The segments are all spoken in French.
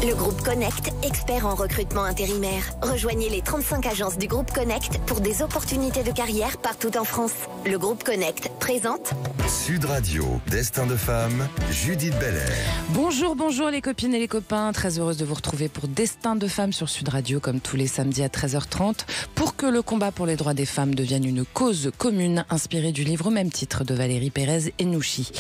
Le groupe Connect, expert en recrutement intérimaire. Rejoignez les 35 agences du groupe Connect pour des opportunités de carrière partout en France. Le groupe Connect présente Sud Radio, Destin de femme, Judith Belair. Bonjour, bonjour les copines et les copains. Très heureuse de vous retrouver pour Destin de femme sur Sud Radio, comme tous les samedis à 13h30, pour que le combat pour les droits des femmes devienne une cause commune, inspirée du livre au même titre de Valérie Pérez-Henouchi.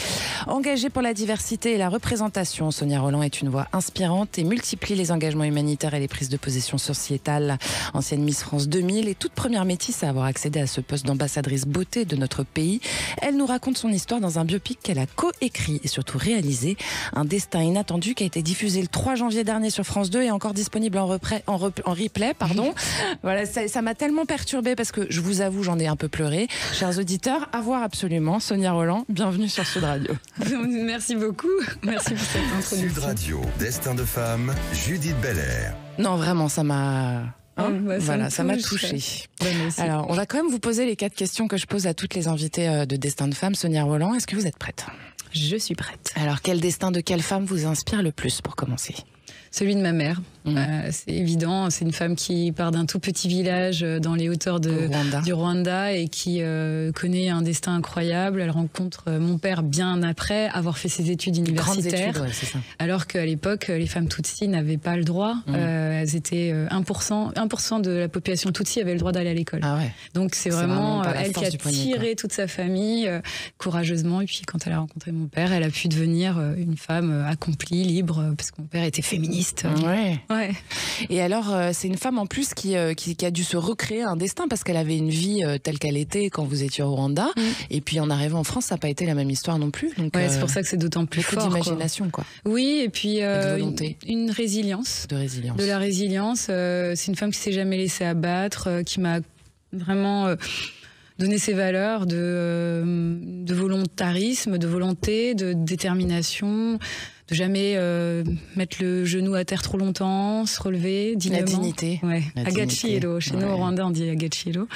Engagée pour la diversité et la représentation, Sonia Rolland est une voix inspirante et multiplie les engagements humanitaires et les prises de position sociétales. Ancienne Miss France 2000 et toute première métisse à avoir accédé à ce poste d'ambassadrice beauté de notre pays, elle nous raconte son histoire dans un biopic qu'elle a co-écrit et surtout réalisé, Un destin inattendu, qui a été diffusé le 3 janvier dernier sur France 2 et encore disponible en replay. Voilà, ça m'a tellement perturbée parce que je vous avoue, j'en ai un peu pleuré. Chers auditeurs, à voir absolument. Sonia Rolland, bienvenue sur Sud Radio. Merci beaucoup. Merci pour cette introduction. Sud Radio, Destin de femme, Judith Belair. Non, vraiment, ça m'a... ça m'a touché. touchée. Alors, on va quand même vous poser les 4 questions que je pose à toutes les invitées de Destin de femme. Sonia Rolland, est-ce que vous êtes prête? Je suis prête. Alors, quel destin de quelle femme vous inspire le plus pour commencer? Celui de ma mère. C'est évident, c'est une femme qui part d'un tout petit village dans les hauteurs du Rwanda et qui connaît un destin incroyable. Elle rencontre mon père bien après avoir fait ses études universitaires. Grandes études, c'est ça. Alors qu'à l'époque, les femmes Tutsi n'avaient pas le droit. Elles étaient 1% de la population Tutsi avait le droit d'aller à l'école. Ah ouais. Donc c'est vraiment elle qui a tiré toute sa famille courageusement. Et puis quand elle a rencontré mon père, elle a pu devenir une femme accomplie, libre, parce que mon père était féministe. Ouais. Et alors, c'est une femme en plus qui a dû se recréer un destin parce qu'elle avait une vie telle qu'elle était quand vous étiez au Rwanda. Et puis en arrivant en France, ça n'a pas été la même histoire non plus. Donc, c'est pour ça que c'est d'autant plus beaucoup fort. d'imagination, quoi. Oui, et puis de volonté. Une résilience. De la résilience. C'est une femme qui s'est jamais laissée abattre, qui m'a vraiment donné ses valeurs de volontarisme, de volonté, de détermination. De jamais mettre le genou à terre trop longtemps, se relever dignement. La dignité. Ouais. La Agachielo. Chez nous au Rwanda, on dit Agachielo.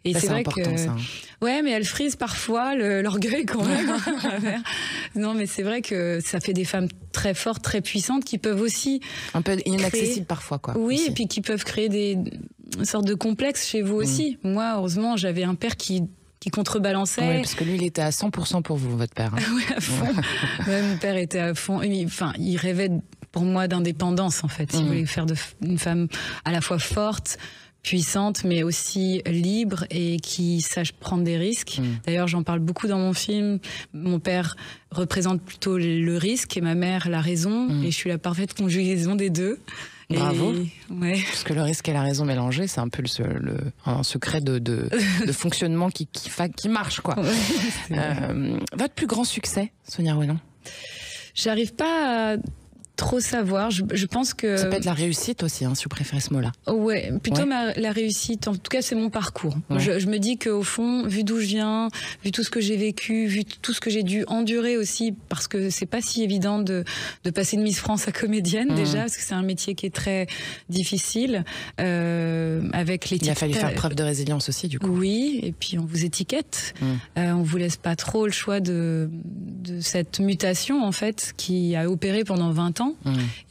Et c'est vrai important, que ça. Ouais, mais elle frise parfois l'orgueil quand même. Non, mais c'est vrai que ça fait des femmes très fortes, très puissantes, qui peuvent aussi un peu inaccessibles parfois, quoi. Oui, aussi. Et puis qui peuvent créer une sorte de complexe chez vous aussi. Moi, heureusement, j'avais un père qui contrebalançait. Oui, parce que lui, il était à 100% pour vous, votre père. Oui, à fond. Ouais, mon père était à fond. Il rêvait pour moi d'indépendance, en fait. Il voulait faire une femme à la fois forte, puissante, mais aussi libre et qui sache prendre des risques. D'ailleurs, j'en parle beaucoup dans mon film. Mon père représente plutôt le risque et ma mère la raison. Et je suis la parfaite conjugaison des deux. Bravo. Ouais. Parce que le risque et la raison mélangée, c'est un peu un secret de fonctionnement qui marche, quoi. Votre plus grand succès, Sonia Rolland? J'arrive pas à trop savoir. Je pense que ça peut être la réussite aussi, si vous préférez ce mot-là. Ouais, plutôt la réussite. En tout cas, c'est mon parcours. Ouais. Je me dis qu'au fond, vu d'où je viens, vu tout ce que j'ai vécu, vu tout ce que j'ai dû endurer aussi, parce que c'est pas si évident de passer de Miss France à comédienne déjà, parce que c'est un métier qui est très difficile avec l'étiquette. Il a fallu faire preuve de résilience aussi, du coup. Oui, et puis on vous étiquette, on vous laisse pas trop le choix de cette mutation en fait qui a opéré pendant 20 ans.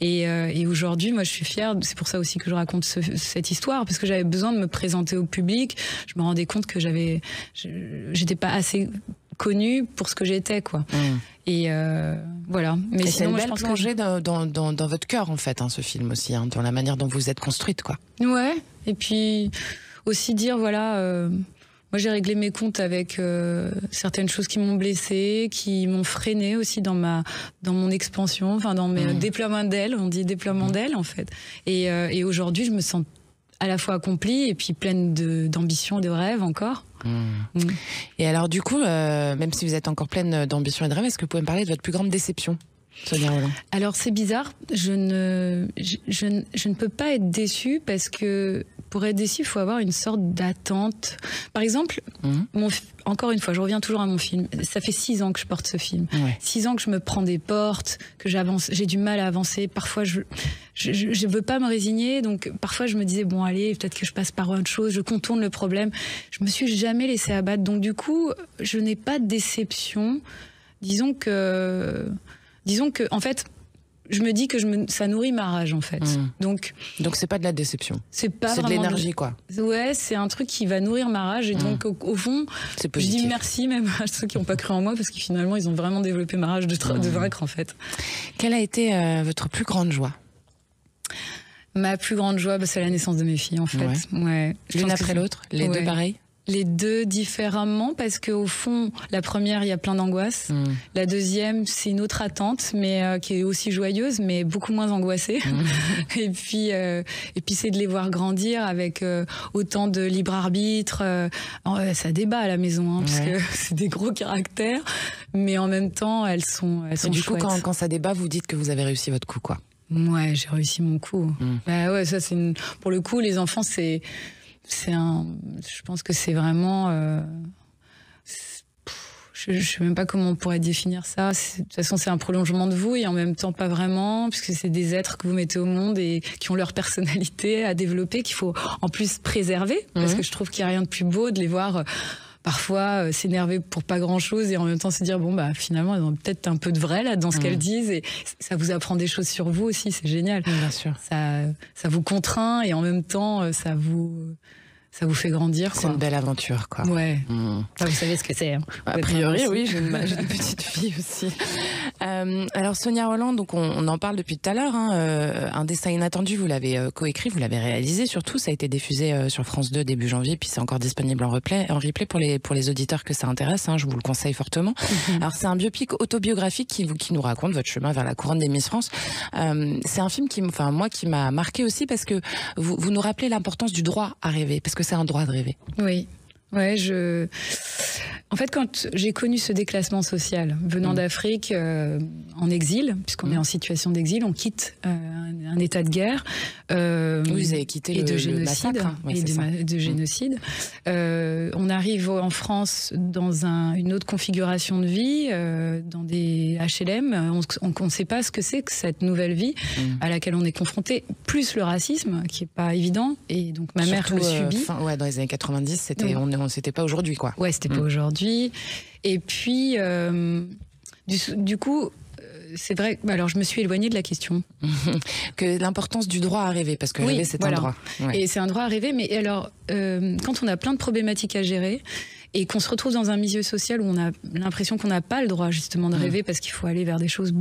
Et aujourd'hui, moi, je suis fière. C'est pour ça aussi que je raconte cette histoire, parce que j'avais besoin de me présenter au public. Je me rendais compte que j'étais pas assez connue pour ce que j'étais, quoi. Et voilà. Mais c'est une belle plongée dans votre cœur, en fait, ce film aussi, dans la manière dont vous êtes construite, quoi. Ouais. Et puis aussi dire, voilà. Moi, j'ai réglé mes comptes avec certaines choses qui m'ont blessée, qui m'ont freinée aussi dans mon expansion, dans mes déploiements d'ailes. On dit déploiement d'ailes, en fait. Et aujourd'hui, je me sens à la fois accomplie et puis pleine d'ambition et de rêves encore. Et alors, du coup, même si vous êtes encore pleine d'ambition et de rêves, est-ce que vous pouvez me parler de votre plus grande déception, Sonia Rolland? Alors, c'est bizarre. Je ne peux pas être déçue parce que pour être déçu, il faut avoir une sorte d'attente. Par exemple, encore une fois, je reviens toujours à mon film. Ça fait 6 ans que je porte ce film. 6 ans que je me prends des portes, que j'avance. J'ai du mal à avancer. Parfois, je veux pas me résigner. Donc, parfois, je me disais, bon, allez, peut-être que je passe par autre chose. Je contourne le problème. Je me suis jamais laissée abattre. Donc, du coup, je n'ai pas de déception. Disons que, en fait, je me dis que ça nourrit ma rage, en fait. Donc c'est pas de la déception. C'est de l'énergie, quoi. Ouais, c'est un truc qui va nourrir ma rage. Et donc, au fond, je dis merci même à ceux qui n'ont pas cru en moi, parce que finalement, ils ont vraiment développé ma rage de vaincre, en fait. Quelle a été votre plus grande joie? Ma plus grande joie, c'est la naissance de mes filles, en fait. Ouais. L'une après l'autre? Les deux pareils? Les deux différemment, parce qu'au fond, la première, il y a plein d'angoisse. La deuxième, c'est une autre attente, mais qui est aussi joyeuse, mais beaucoup moins angoissée. Et puis c'est de les voir grandir avec autant de libre arbitre. Ça débat à la maison, parce que c'est des gros caractères, mais en même temps, elles sont et du coup, chouettes. quand ça débat, vous dites que vous avez réussi votre coup, quoi. Ouais, j'ai réussi mon coup. Bah ouais, ça c'est pour le coup, les enfants, je pense que c'est vraiment. Je sais même pas comment on pourrait définir ça. De toute façon, c'est un prolongement de vous et en même temps pas vraiment, puisque c'est des êtres que vous mettez au monde et qui ont leur personnalité à développer, qu'il faut en plus préserver, parce que je trouve qu'il n'y a rien de plus beau de les voir. Parfois s'énerver pour pas grand chose et en même temps se dire finalement elles ont peut-être un peu de vrai là dans ce qu'elles disent, et ça vous apprend des choses sur vous aussi, c'est génial. Bien sûr. Ça vous contraint et en même temps ça vous fait grandir. C'est une belle aventure, quoi. Ouais. Vous savez ce que c'est. A priori, oui, j'ai une petite fille aussi. Alors, Sonia Rolland, donc on en parle depuis tout à l'heure. Un destin inattendu, vous l'avez coécrit, vous l'avez réalisé surtout. Ça a été diffusé sur France 2 début janvier, puis c'est encore disponible en replay pour les auditeurs que ça intéresse. Je vous le conseille fortement. Alors, c'est un biopic autobiographique qui nous raconte votre chemin vers la couronne des Miss France. C'est un film qui m'a marqué aussi parce que vous nous rappelez l'importance du droit à rêver, parce que c'est un droit de rêver. Oui. Ouais, en fait, quand j'ai connu ce déclassement social venant d'Afrique en exil, puisqu'on est en situation d'exil, on quitte un état de guerre. Vous avez quitté et de génocide. De génocide. On arrive en France dans une autre configuration de vie, dans des HLM. On ne sait pas ce que c'est que cette nouvelle vie à laquelle on est confronté, plus le racisme, qui n'est pas évident. Et donc ma mère le subit. Dans les années 90, c'était pas aujourd'hui, quoi. Ouais, c'était pas aujourd'hui. Et puis, du coup, c'est vrai. Alors, je me suis éloignée de la question. Que l'importance du droit à rêver, parce que rêver, c'est un droit. Ouais. Et c'est un droit à rêver. Mais alors, quand on a plein de problématiques à gérer et qu'on se retrouve dans un milieu social où on a l'impression qu'on n'a pas le droit justement de rêver parce qu'il faut aller vers des choses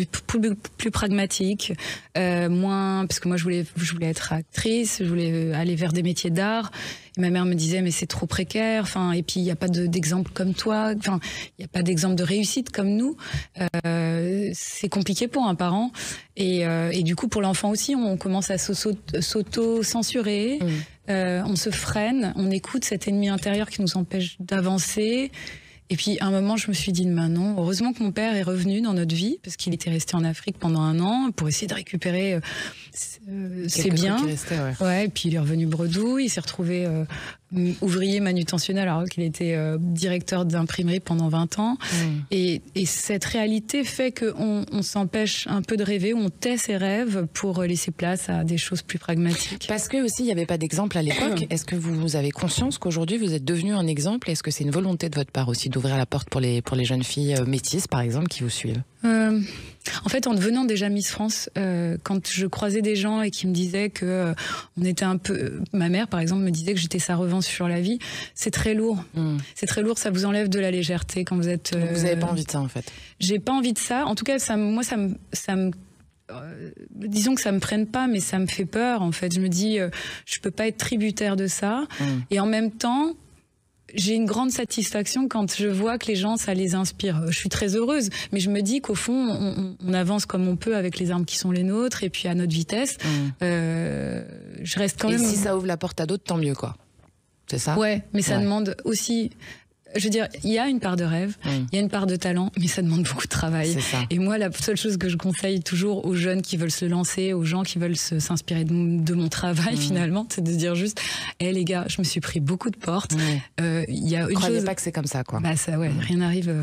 plus pragmatiques, parce que moi je voulais être actrice, je voulais aller vers des métiers d'art. Et ma mère me disait mais c'est trop précaire, et puis il n'y a pas d'exemple comme toi, il n'y a pas d'exemple de réussite comme nous. C'est compliqué pour un parent et du coup pour l'enfant aussi on commence à s'auto-censurer. On se freine, on écoute cet ennemi intérieur qui nous empêche d'avancer. Et puis, à un moment, je me suis dit, non, heureusement que mon père est revenu dans notre vie, parce qu'il était resté en Afrique pendant 1 an, pour essayer de récupérer ses biens. Et puis, il est revenu bredouille, il s'est retrouvé ouvrier manutentionnaire, alors qu'il était directeur d'imprimerie pendant 20 ans. Et cette réalité fait qu'on s'empêche un peu de rêver, on tait ses rêves pour laisser place à des choses plus pragmatiques. Parce que aussi, il n'y avait pas d'exemple à l'époque. Est-ce que vous avez conscience qu'aujourd'hui, vous êtes devenu un exemple? Est-ce que c'est une volonté de votre part aussi d'ouvrir la porte pour les jeunes filles métisses, par exemple, qui vous suivent? En fait, en devenant déjà Miss France, quand je croisais des gens et qui me disaient que on était un peu... Ma mère, par exemple, me disait que j'étais sa revanche sur la vie. C'est très lourd. C'est très lourd, ça vous enlève de la légèreté quand vous êtes... Vous n'avez pas envie de ça, en fait? J'ai pas envie de ça. En tout cas, moi, ça me disons que ça me prenne pas, mais ça me fait peur, en fait. Je me dis, je peux pas être tributaire de ça. Et en même temps... J'ai une grande satisfaction quand je vois que les gens, ça les inspire. Je suis très heureuse, mais je me dis qu'au fond, on avance comme on peut avec les armes qui sont les nôtres et puis à notre vitesse. Je reste quand même... Et si ça ouvre la porte à d'autres, tant mieux, quoi. C'est ça? Ouais, mais ça demande aussi... Je veux dire, il y a une part de rêve, il y a une part de talent, mais ça demande beaucoup de travail. C'est ça. Et moi, la seule chose que je conseille toujours aux jeunes qui veulent se lancer, aux gens qui veulent s'inspirer de mon travail, finalement, c'est de se dire juste, les gars, je me suis pris beaucoup de portes. Il y a une Croyez chose... pas que c'est comme ça, quoi. Bah ça, rien n'arrive.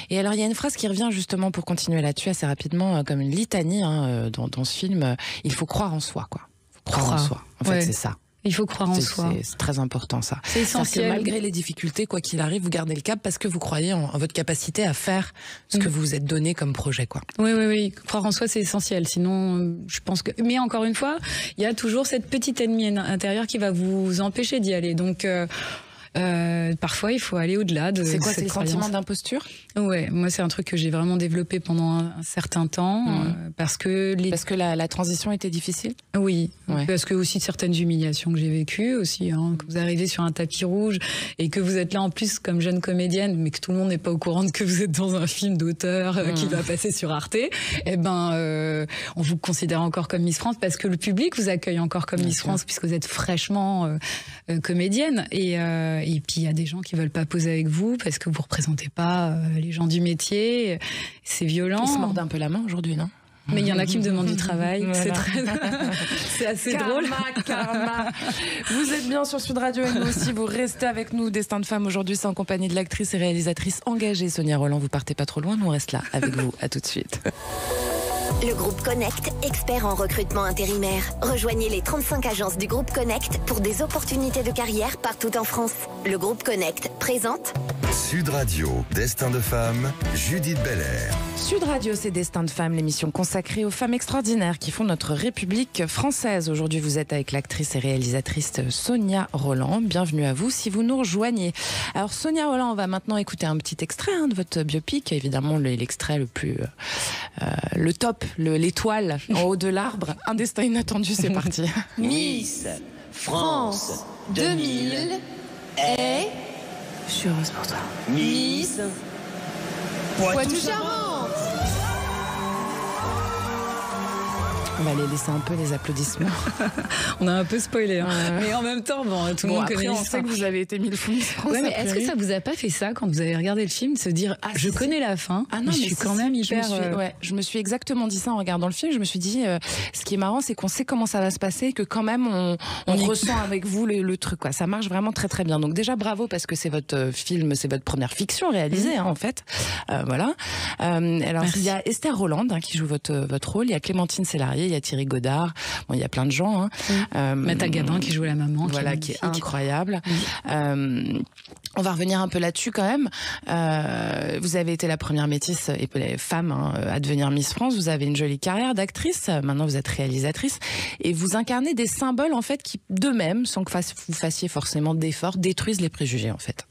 Et alors, il y a une phrase qui revient justement pour continuer là-dessus assez rapidement, comme une litanie dans ce film. Il faut croire en soi, quoi. Faut croire en soi. En fait, c'est ça. Il faut croire en soi. C'est très important, ça. C'est essentiel. Que malgré les difficultés, quoi qu'il arrive, vous gardez le cap parce que vous croyez en votre capacité à faire ce que vous vous êtes donné comme projet, quoi. Oui. Croire en soi, c'est essentiel. Sinon, je pense que... Mais encore une fois, il y a toujours cette petite ennemie intérieure qui va vous empêcher d'y aller. Donc... parfois il faut aller au-delà de c'est quoi, cette c'est le sentiment d'imposture? Ouais, moi c'est un truc que j'ai vraiment développé pendant un certain temps parce que la transition était difficile. Oui, parce que aussi certaines humiliations que j'ai vécues aussi, que vous arrivez sur un tapis rouge et que vous êtes là en plus comme jeune comédienne, mais que tout le monde n'est pas au courant que vous êtes dans un film d'auteur qui va passer sur Arte. On vous considère encore comme Miss France parce que le public vous accueille encore comme Miss France puisque vous êtes fraîchement comédienne et puis il y a des gens qui veulent pas poser avec vous parce que vous représentez pas les gens du métier. C'est violent. Ils se mordent un peu la main aujourd'hui, non? Mais il y en a qui me demandent du travail. Voilà. C'est assez drôle. Karma. Vous êtes bien sur Sud Radio et nous aussi, vous restez avec nous. Destin de femme aujourd'hui, c'est en compagnie de l'actrice et réalisatrice engagée Sonia Rolland. Vous partez pas trop loin, nous on reste là avec vous. À tout de suite. Le groupe Connect, expert en recrutement intérimaire. Rejoignez les 35 agences du groupe Connect pour des opportunités de carrière partout en France. Le groupe Connect présente Sud Radio, Destin de femme, Judith Belair. Sud Radio, c'est Destin de femme, l'émission consacrée aux femmes extraordinaires qui font notre République française. Aujourd'hui, vous êtes avec l'actrice et réalisatrice Sonia Rolland. Bienvenue à vous si vous nous rejoignez. Alors Sonia Rolland, on va maintenant écouter un petit extrait de votre biopic. Évidemment, l'extrait le plus... le top, l'étoile en haut de l'arbre. Un destin inattendu, c'est parti. Miss France 2000 et... Je suis heureuse pour toi. Miss Poitou-Charentes. On va les laisser un peu les applaudissements. On a un peu spoilé, mais en même temps, tout le monde après, connaît on sait que vous avez été 1000 fois Miss France. Ouais, mais est-ce que ça vous a pas fait ça quand vous avez regardé le film, se dire je connais la fin, mais je suis quand même hyper... Je me suis exactement dit ça en regardant le film. Je me suis dit, ce qui est marrant, c'est qu'on sait comment ça va se passer, que quand même on ressent avec vous le truc, quoi. Ça marche vraiment très très bien. Donc déjà bravo parce que c'est votre film, c'est votre première fiction réalisée en fait. Voilà. Alors il y a Esther Rolland qui joue votre rôle, il y a Clémentine Célarier, il y a Thierry Godard, il y a plein de gens. Mata Gabin qui joue la maman. Voilà, qui est incroyable. On va revenir un peu là-dessus quand même. Vous avez été la première métisse et femme à devenir Miss France. Vous avez une jolie carrière d'actrice. Maintenant, vous êtes réalisatrice et vous incarnez des symboles en fait qui, d'eux-mêmes, sans que vous fassiez forcément d'efforts, détruisent les préjugés en fait.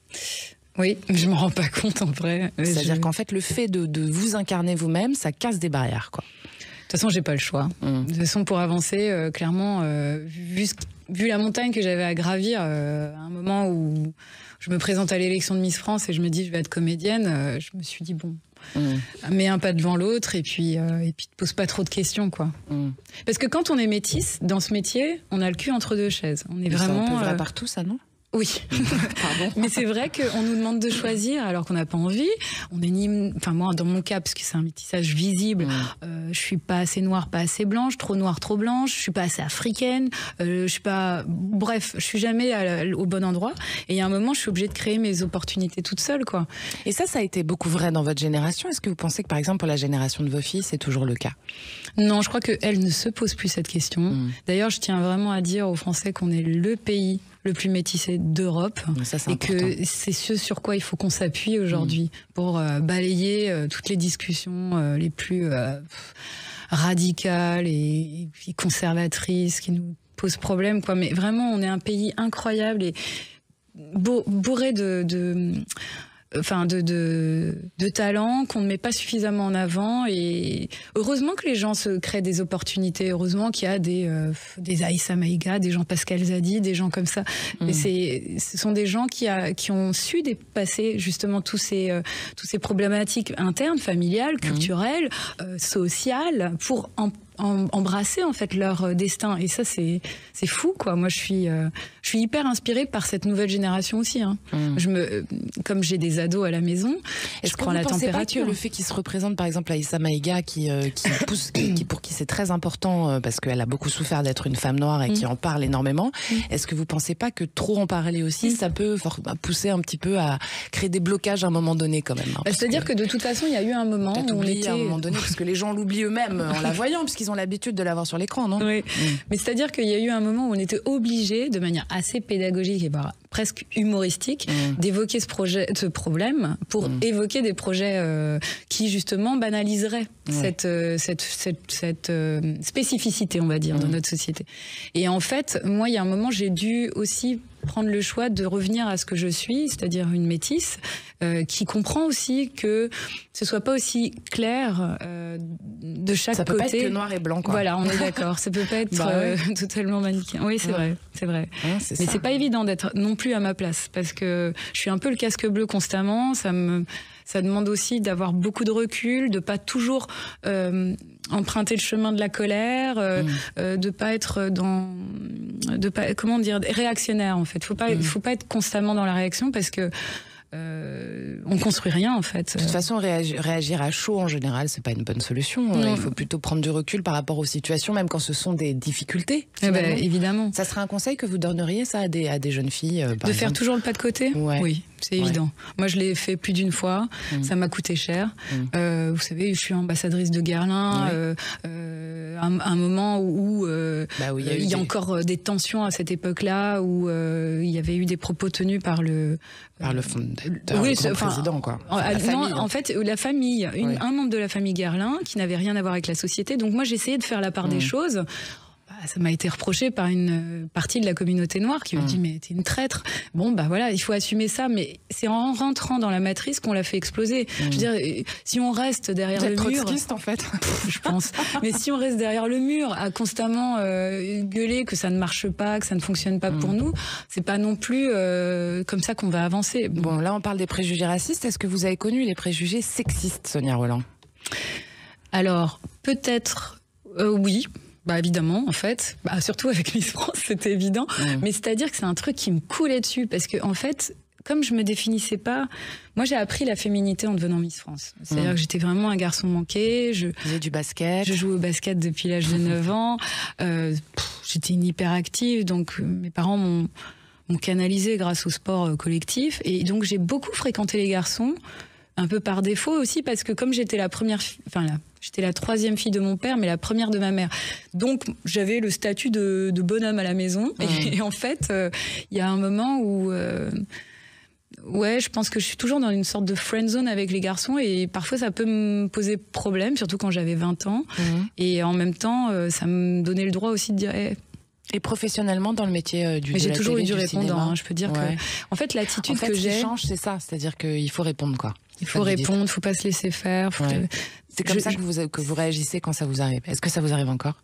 Oui, je m'en rends pas compte en vrai. C'est-à-dire qu'en fait, le fait de vous incarner vous-même, ça casse des barrières, quoi. De toute façon, j'ai pas le choix. De toute façon, pour avancer, clairement, vu la montagne que j'avais à gravir, à un moment où je me présente à l'élection de Miss France et je me dis je vais être comédienne, je me suis dit bon, mets un pas devant l'autre et puis te pose pas trop de questions, quoi. Parce que quand on est métisse dans ce métier, on a le cul entre deux chaises. On est vraiment. C'est un peu vrai partout, ça, non? Oui, pardon. Mais c'est vrai qu'on nous demande de choisir alors qu'on n'a pas envie. On est enfin moi dans mon cas parce que c'est un métissage visible, je suis pas assez noire, pas assez blanche, trop noire, trop blanche. Je suis pas assez africaine. Je suis pas, bref, je suis jamais au bon endroit. Et il y a un moment, je suis obligée de créer mes opportunités toute seule, quoi. Et ça a été beaucoup vrai dans votre génération. Est-ce que vous pensez que par exemple pour la génération de vos filles, c'est toujours le cas? Non, je crois qu'elles ne se posent plus cette question. D'ailleurs, je tiens vraiment à dire aux Français qu'on est le pays le plus métissé d'Europe et que c'est ce sur quoi il faut qu'on s'appuie aujourd'hui pour balayer toutes les discussions les plus radicales et conservatrices qui nous posent problème, quoi. Mais vraiment, on est un pays incroyable et bourré de talents qu'on ne met pas suffisamment en avant, et heureusement que les gens se créent des opportunités, heureusement qu'il y a des Aïssa Maïga, des Jean-Pascal Zadi, des gens comme ça. Et ce sont des gens qui ont su dépasser justement tous ces problématiques internes, familiales, culturelles, sociales, pour embrasser en fait leur destin. Et ça c'est fou, quoi. Moi je suis hyper inspirée par cette nouvelle génération aussi, comme j'ai des ados à la maison, je prends la température. Pas que le fait qu'ils se représentent par exemple Aïssa Maïga qui pousse, pour qui c'est très important parce qu'elle a beaucoup souffert d'être une femme noire et qui en parle énormément, est-ce que vous pensez pas que trop en parler aussi ça peut pousser un petit peu à créer des blocages à un moment donné quand même, c'est-à-dire que de toute façon il y a eu un moment où on était... à un moment donné, parce que les gens l'oublient eux-mêmes en la voyant puisqu'ils ils ont l'habitude de l'avoir sur l'écran, non? Oui. Mais c'est-à-dire qu'il y a eu un moment où on était obligé, de manière assez pédagogique et presque humoristique, d'évoquer ce problème pour évoquer des projets qui justement banaliseraient cette spécificité, on va dire, dans notre société. Et en fait, moi, il y a un moment, j'ai dû aussi prendre le choix de revenir à ce que je suis, c'est-à-dire une métisse qui comprend aussi que ce soit pas aussi clair de chaque côté. Ça peut pas être que noir et blanc, quoi. Voilà, on est d'accord. Ça peut pas être totalement manichéen. Oui, c'est vrai, c'est vrai. Mais c'est pas évident d'être non plus à ma place parce que je suis un peu le casque bleu constamment. Ça demande aussi d'avoir beaucoup de recul, de pas toujours emprunter le chemin de la colère, de pas être réactionnaire en fait. Faut pas être constamment dans la réaction parce que on construit rien en fait. De toute façon, réagir à chaud en général, c'est pas une bonne solution. Il faut plutôt prendre du recul par rapport aux situations, même quand ce sont des difficultés. Évidemment. Ça serait un conseil que vous donneriez ça à des jeunes filles de faire toujours le pas de côté. Oui, c'est évident. Moi, je l'ai fait plus d'une fois. Ça m'a coûté cher. Vous savez, je suis ambassadrice de Guerlain. Un moment où il y a encore des tensions à cette époque-là, où il y avait eu des propos tenus par le président, quoi. En fait, la famille, un membre de la famille Guerlain qui n'avait rien à voir avec la société. Donc moi, j'essayais de faire la part des choses. Ça m'a été reproché par une partie de la communauté noire qui me dit mais t'es une traître. Bon voilà, il faut assumer ça, mais c'est en rentrant dans la matrice qu'on l'a fait exploser. Je veux dire, si on reste derrière le mur, trotskiste en fait, je pense. Mais si on reste derrière le mur à constamment gueuler que ça ne marche pas, que ça ne fonctionne pas pour nous, c'est pas non plus comme ça qu'on va avancer. Bon, là on parle des préjugés racistes. Est-ce que vous avez connu les préjugés sexistes, Sonia Rolland? Alors peut-être oui. Évidemment, en fait. Surtout avec Miss France, c'était évident. Mais c'est-à-dire que c'est un truc qui me coulait dessus. Parce que, en fait, comme je me définissais pas... Moi, j'ai appris la féminité en devenant Miss France. C'est-à-dire que j'étais vraiment un garçon manqué. Vous faisiez du basket. Je jouais au basket depuis l'âge de 9 ans. J'étais une hyperactive. Donc, mes parents m'ont canalisée grâce au sport collectif. Et donc, j'ai beaucoup fréquenté les garçons. Un peu par défaut aussi, parce que comme j'étais la première... J'étais la troisième fille de mon père, mais la première de ma mère. Donc, j'avais le statut de bonhomme à la maison. Et en fait, il y a un moment où... je pense que je suis toujours dans une sorte de friend zone avec les garçons. Et parfois, ça peut me poser problème, surtout quand j'avais 20 ans. Et en même temps, ça me donnait le droit aussi de dire... Et professionnellement, dans le métier Mais j'ai toujours eu du répondant. Cinéma, je peux dire que... En fait, l'attitude que j'ai... Ce qui change, c'est ça. C'est-à-dire qu'il faut répondre, quoi. Il faut répondre, il ne faut pas se laisser faire. C'est comme ça que vous réagissez quand ça vous arrive. Est-ce que ça vous arrive encore?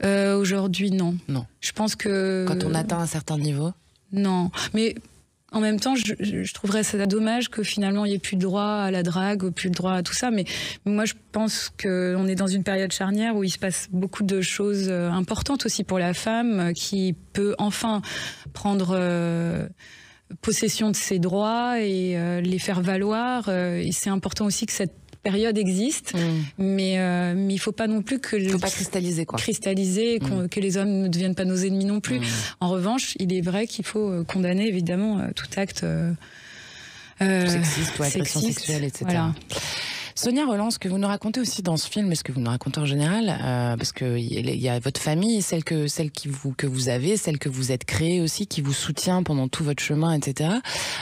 Aujourd'hui, non. Non. Je pense que... Quand on atteint un certain niveau? Non. Mais en même temps, je trouverais ça dommage que finalement, il n'y ait plus de droit à la drague, plus de droit à tout ça. Mais moi, je pense qu'on est dans une période charnière où il se passe beaucoup de choses importantes aussi pour la femme qui peut enfin prendre... possession de ses droits et les faire valoir. Et c'est important aussi que cette période existe, mais il faut pas non plus que... Il faut pas cristalliser, quoi. Cristalliser, que les hommes ne deviennent pas nos ennemis non plus. En revanche, il est vrai qu'il faut condamner évidemment tout acte sexiste ou agression sexuelle, etc. Voilà. Sonia Rolland, ce que vous nous racontez aussi dans ce film, et ce que vous nous racontez en général, parce qu'il y a votre famille, celle que vous avez, celle que vous êtes créée aussi, qui vous soutient pendant tout votre chemin, etc.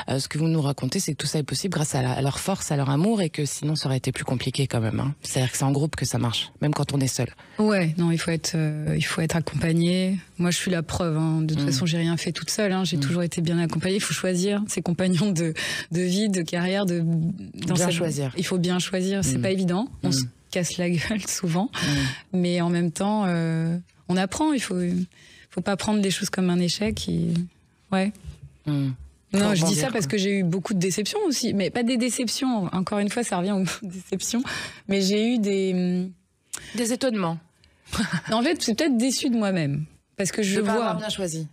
Ce que vous nous racontez, c'est que tout ça est possible grâce à leur force, à leur amour, et que sinon ça aurait été plus compliqué quand même. C'est-à-dire que c'est en groupe que ça marche, même quand on est seul. Ouais, non, il faut être accompagné. Moi, je suis la preuve. De toute façon, j'ai rien fait toute seule. J'ai toujours été bien accompagnée. Il faut choisir ses compagnons de vie, de carrière, choisir. Il faut bien choisir. C'est pas évident. On se casse la gueule souvent, mais en même temps, on apprend. Il faut pas prendre les choses comme un échec. Non, je dis ça parce que j'ai eu beaucoup de déceptions aussi, mais pas des déceptions. Encore une fois, ça revient aux déceptions. Mais j'ai eu des étonnements. En fait, c'est peut-être déçue de moi-même parce que je vois. Pas avoir bien choisi.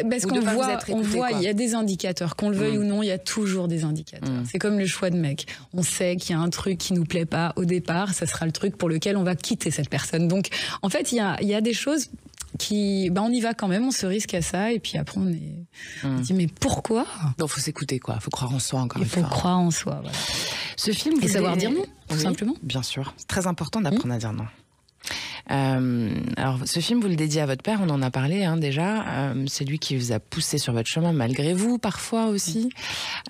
Parce qu'on voit, il y a des indicateurs, qu'on le veuille ou non, il y a toujours des indicateurs. C'est comme le choix de mec. On sait qu'il y a un truc qui nous plaît pas au départ, ça sera le truc pour lequel on va quitter cette personne. Donc, en fait, il y a des choses qui, on y va quand même, on se risque à ça, et puis après on dit mais pourquoi? Donc, faut s'écouter, quoi. Faut croire en soi encore une fois. Il faut croire en soi, voilà. Ce film, et savoir dire non, tout simplement. Bien sûr, c'est très important d'apprendre à dire non. Alors, ce film, vous le dédiez à votre père, on en a parlé déjà. C'est lui qui vous a poussé sur votre chemin, malgré vous, parfois aussi.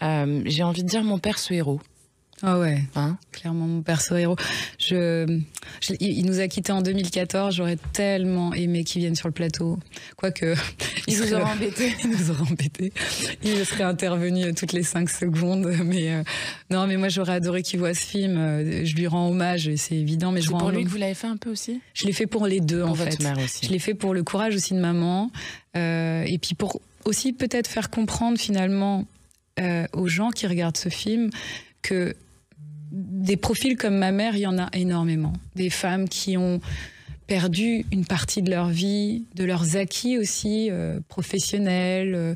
J'ai envie de dire mon père, ce héros. Ah ouais, clairement mon perso héros. Il nous a quittés en 2014, j'aurais tellement aimé qu'il vienne sur le plateau. Quoique... Il nous aurait embêté. Il nous aurait embêté. Il serait intervenu toutes les 5 secondes. Mais non, mais moi j'aurais adoré qu'il voit ce film. Je lui rends hommage, et c'est évident. Mais c'est pour lui que vous l'avez fait un peu aussi ? Je l'ai fait pour les deux, en fait. Pour votre mère aussi. Je l'ai fait pour le courage aussi de maman. Et puis pour aussi peut-être faire comprendre finalement aux gens qui regardent ce film que des profils comme ma mère, il y en a énormément. Des femmes qui ont perdu une partie de leur vie, de leurs acquis aussi, professionnels,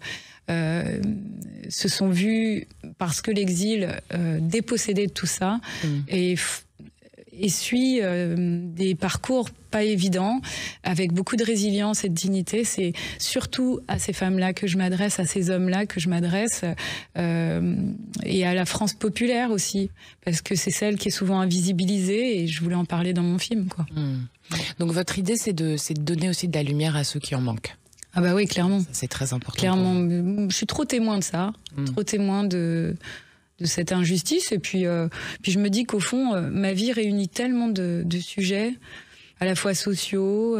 se sont vues, parce que l'exil, dépossédées de tout ça, et suit des parcours pas évidents, avec beaucoup de résilience et de dignité. C'est surtout à ces femmes-là que je m'adresse, à ces hommes-là que je m'adresse, et à la France populaire aussi, parce que c'est celle qui est souvent invisibilisée, et je voulais en parler dans mon film, quoi. Donc votre idée, c'est de donner aussi de la lumière à ceux qui en manquent. Ah bah oui, clairement. C'est très important. Clairement, je suis trop témoin de ça, trop témoin de cette injustice, et puis je me dis qu'au fond, ma vie réunit tellement de sujets, à la fois sociaux,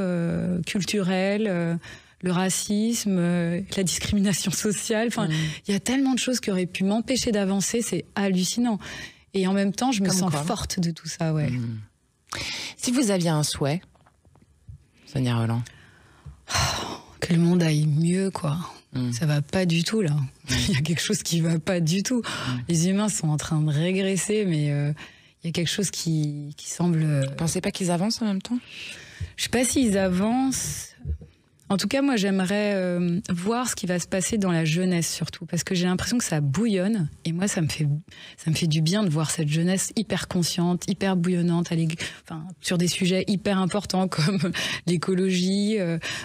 culturels, le racisme, la discrimination sociale, enfin, il y a tellement de choses qui auraient pu m'empêcher d'avancer, c'est hallucinant. Et en même temps, je me sens forte de tout ça, ouais. Si vous aviez un souhait, Sonia Rolland? Que le monde aille mieux, quoi. Ça va pas du tout, là. Il y a quelque chose qui va pas du tout. Les humains sont en train de régresser, mais il y a quelque chose qui semble... Vous pensez pas qu'ils avancent en même temps? Je sais pas s'ils avancent. En tout cas, moi, j'aimerais voir ce qui va se passer dans la jeunesse, surtout, parce que j'ai l'impression que ça bouillonne, et moi, ça me fait du bien de voir cette jeunesse hyper consciente, hyper bouillonnante, sur des sujets hyper importants comme l'écologie,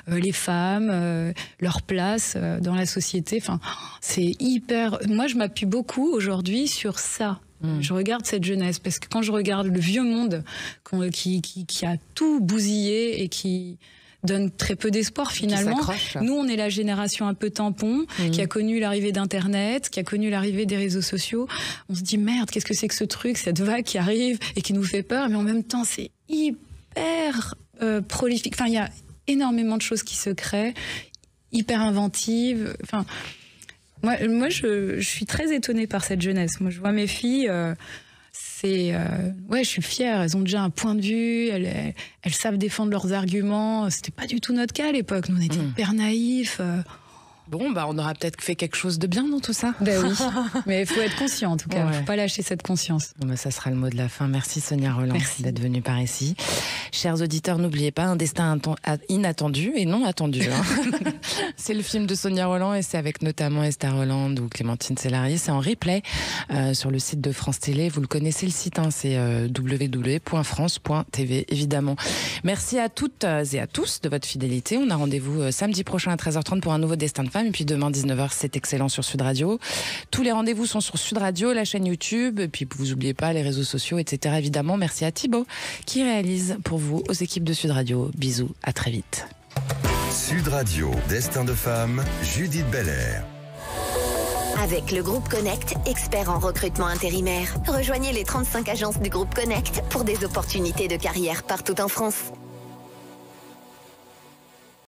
les femmes, leur place dans la société. Enfin, c'est hyper... Moi, je m'appuie beaucoup aujourd'hui sur ça. Je regarde cette jeunesse, parce que quand je regarde le vieux monde qui a tout bousillé et qui donne très peu d'espoir finalement. Nous, on est la génération un peu tampon, qui a connu l'arrivée d'Internet, qui a connu l'arrivée des réseaux sociaux. On se dit merde, qu'est-ce que c'est que ce truc, cette vague qui arrive et qui nous fait peur, mais en même temps, c'est hyper prolifique. Enfin, il y a énormément de choses qui se créent, hyper inventives. Enfin, moi, je suis très étonnée par cette jeunesse. Moi, je vois mes filles... je suis fière, elles ont déjà un point de vue, elles savent défendre leurs arguments. C'était pas du tout notre cas à l'époque, nous on était hyper naïfs. Bon, on aura peut-être fait quelque chose de bien dans tout ça. Ben oui, mais il faut être conscient en tout cas, faut pas lâcher cette conscience. Bon, ça sera le mot de la fin. Merci Sonia Rolland d'être venue par ici. Chers auditeurs, n'oubliez pas, un destin inattendu et non attendu. C'est le film de Sonia Rolland, et c'est avec notamment Esther Rolland ou Clémentine Célarié. C'est en replay sur le site de France Télé. Vous le connaissez, le site, c'est www.france.tv, évidemment. Merci à toutes et à tous de votre fidélité. On a rendez-vous samedi prochain à 13h30 pour un nouveau Destin de Femme. Et puis demain, 19h, c'est excellent sur Sud Radio. Tous les rendez-vous sont sur Sud Radio, la chaîne YouTube. Et puis, vous n'oubliez pas les réseaux sociaux, etc. Évidemment, merci à Thibaut qui réalise pour vous, aux équipes de Sud Radio. Bisous, à très vite. Sud Radio, Destin de Femme, Judith Belair. Avec le groupe Connect, expert en recrutement intérimaire. Rejoignez les 35 agences du groupe Connect pour des opportunités de carrière partout en France.